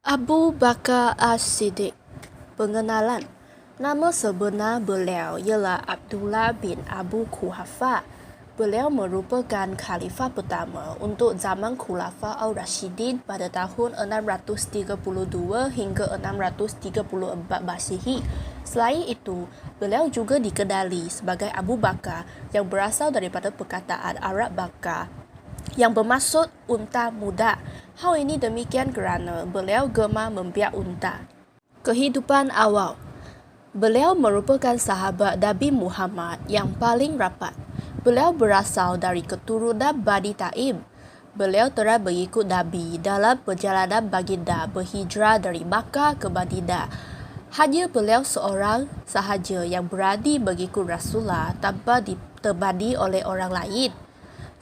Abu Bakar As-Siddiq. Pengenalan. Nama sebenar beliau ialah Abdullah bin Abu Quhafa. Beliau merupakan khalifah pertama untuk zaman Khulafa Ar-Rasyidin pada tahun 632 hingga 634 Masihi. Selain itu, beliau juga dikenali sebagai Abu Bakar yang berasal daripada perkataan Arab Bakar yang bermaksud unta muda. Hal ini demikian kerana beliau gemar membiak unta. Kehidupan awal. Beliau merupakan sahabat Nabi Muhammad yang paling rapat. Beliau berasal dari keturunan Bani Taim. Beliau telah mengikut Nabi dalam perjalanan baginda berhijrah dari Makkah ke Madinah. Hanya beliau seorang sahaja yang berani mengikut Rasulullah tanpa ditemani oleh orang lain.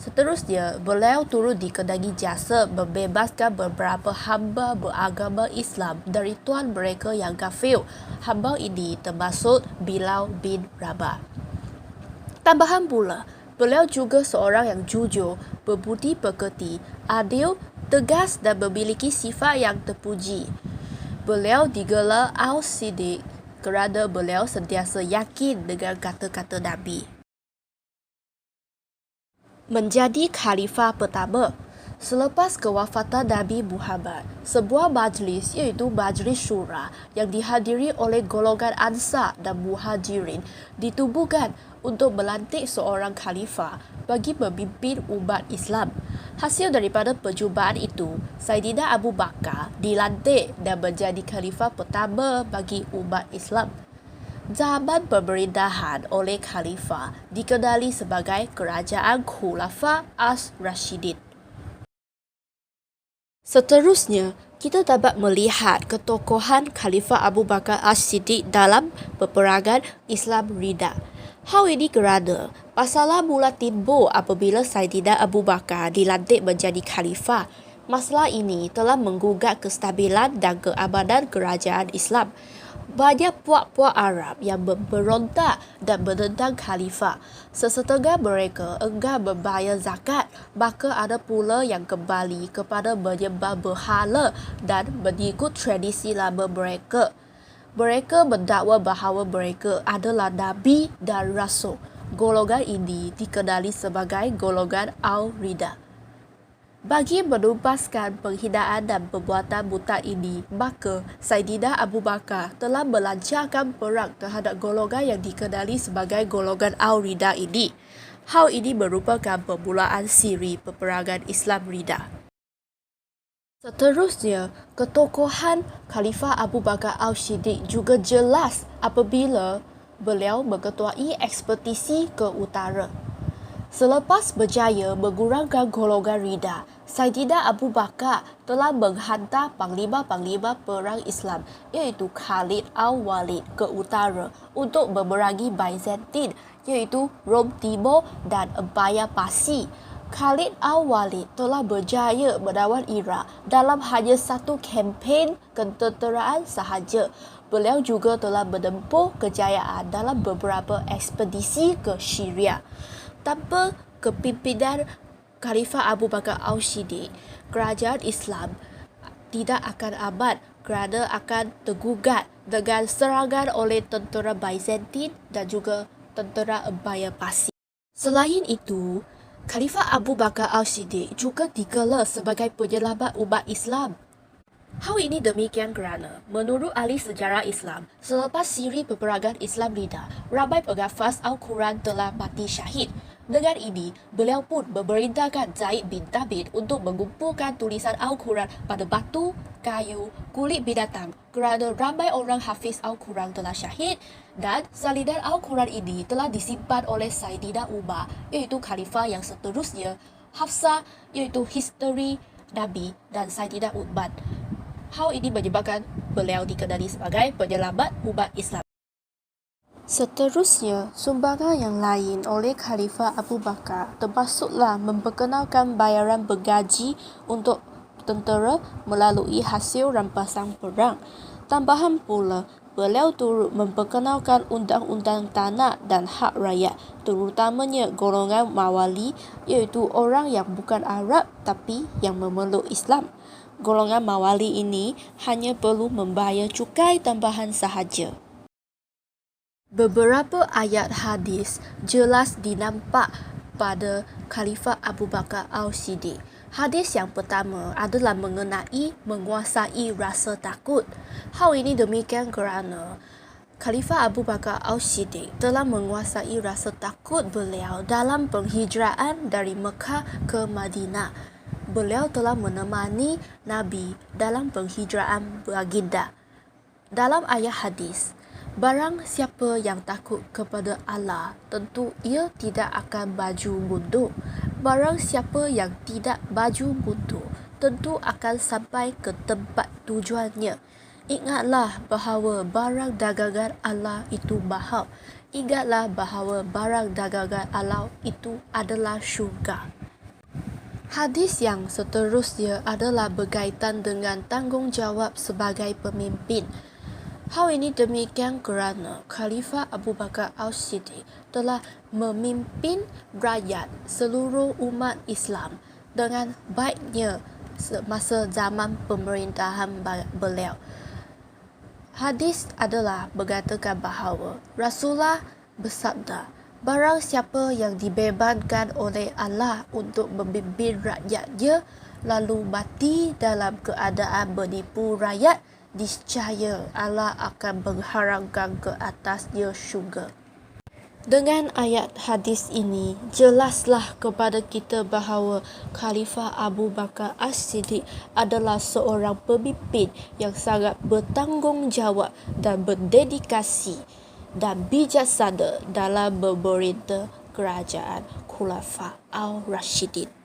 Seterusnya, beliau turut dikenangi jasa membebaskan beberapa hamba beragama Islam dari tuan mereka yang kafir. Hamba ini termasuk Bilal bin Rabah. Tambahan pula, beliau juga seorang yang jujur, berbudi pekerti, adil, tegas dan memiliki sifat yang terpuji. Beliau digelar Al-Siddiq kerana beliau sentiasa yakin dengan kata-kata Nabi. Menjadi khalifah pertama. Selepas kewafatan Nabi Muhammad, sebuah majlis iaitu Majlis Syura yang dihadiri oleh golongan Ansar dan Muhajirin ditubuhkan untuk melantik seorang khalifah bagi memimpin umat Islam. Hasil daripada perjumpaan itu, Saidina Abu Bakar dilantik dan menjadi khalifah pertama bagi umat Islam. Zaman pemerintahan oleh khalifah dikenali sebagai Kerajaan Khulafa Ar-Rasyidin. Seterusnya, kita dapat melihat ketokohan Khalifah Abu Bakar As-Siddiq dalam peperangan Islam Ridha. Hal ini kerana masalah mula timbul apabila Saidina Abu Bakar dilantik menjadi khalifah. Masalah ini telah menggugat kestabilan dan keamanan kerajaan Islam. Banyak puak-puak Arab yang memberontak dan menentang khalifah. Sesetengah mereka enggan membayar zakat, maka ada pula yang kembali kepada menyembah berhala dan mengikut tradisi lama mereka. Mereka mendakwa bahawa mereka adalah Nabi dan Rasul. Golongan ini dikenali sebagai golongan Al-Ridha. Bagi menumpaskan penghinaan dan perbuatan murtad ini, maka Saidina Abu Bakar telah melancarkan perang terhadap golongan yang dikenali sebagai golongan Al-Ridha ini. Hal ini merupakan permulaan siri peperangan Islam Ridha. Seterusnya, ketokohan Khalifah Abu Bakar As-Siddiq juga jelas apabila beliau mengetuai ekspedisi ke utara. Selepas berjaya mengurangkan golongan Ridha, Saidina Abu Bakar telah menghantar panglima-panglima perang Islam iaitu Khalid Al-Walid ke utara untuk memerangi Byzantine iaitu Rom Timur dan Empayar Parsi. Khalid Al-Walid telah berjaya menawan Iraq dalam hanya satu kempen ketenteraan sahaja. Beliau juga telah menempuh kejayaan dalam beberapa ekspedisi ke Syria. Tanpa kepimpinan Khalifah Abu Bakar As-Siddiq, kerajaan Islam tidak akan aman kerana akan tergugat dengan serangan oleh tentera Byzantine dan juga tentera Empayar Parsi. Selain itu, Khalifah Abu Bakar As-Siddiq juga digelar sebagai penyelamat umat Islam. Hal ini demikian kerana, menurut ahli sejarah Islam, selepas siri peperangan Islam Ridha, ramai penghafaz Al-Quran telah mati syahid. Dengan ini, beliau pun memerintahkan Zaid bin Thabit untuk mengumpulkan tulisan Al-Quran pada batu, kayu, kulit binatang kerana ramai orang hafiz Al-Quran telah syahid dan salinan Al-Quran ini telah disimpan oleh Saidina Umar iaitu khalifah yang seterusnya, Hafsah iaitu History Nabi dan Saidina Uthman. Hal ini menyebabkan beliau dikenali sebagai penyelamat umat Islam. Seterusnya, sumbangan yang lain oleh Khalifah Abu Bakar termasuklah memperkenalkan bayaran bergaji untuk tentera melalui hasil rampasan perang. Tambahan pula, beliau turut memperkenalkan undang-undang tanah dan hak rakyat, terutamanya golongan Mawali iaitu orang yang bukan Arab tapi yang memeluk Islam. golongan mawali ini hanya perlu membayar cukai tambahan sahaja. Beberapa ayat hadis jelas dinampak pada Khalifah Abu Bakar Al-Siddiq. Hadis yang pertama adalah mengenai menguasai rasa takut. Hal ini demikian kerana Khalifah Abu Bakar Al-Siddiq telah menguasai rasa takut beliau dalam penghijraan dari Mekah ke Madinah. Beliau telah menemani Nabi dalam penghijraan baginda. Dalam ayat hadis, barang siapa yang takut kepada Allah, tentu ia tidak akan baju mundur. Barang siapa yang tidak baju mundur, tentu akan sampai ke tempat tujuannya. Ingatlah bahawa barang dagangan Allah itu mahal. Ingatlah bahawa barang dagangan Allah itu adalah syurga. Hadis yang seterusnya adalah berkaitan dengan tanggungjawab sebagai pemimpin. Hal ini demikian kerana Khalifah Abu Bakar Al-Siddiq telah memimpin rakyat seluruh umat Islam dengan baiknya semasa zaman pemerintahan beliau. Hadis adalah mengatakan bahawa Rasulullah bersabda, barang siapa yang dibebankan oleh Allah untuk memimpin rakyatnya lalu mati dalam keadaan menipu rakyat, niscaya Allah akan mengharamkan ke atasnya syurga. Dengan ayat hadis ini, jelaslah kepada kita bahawa Khalifah Abu Bakar As-Siddiq adalah seorang pemimpin yang sangat bertanggungjawab dan berdedikasi dan bijaksana dalam memerintah kerajaan Khulafa Al-Rashidin.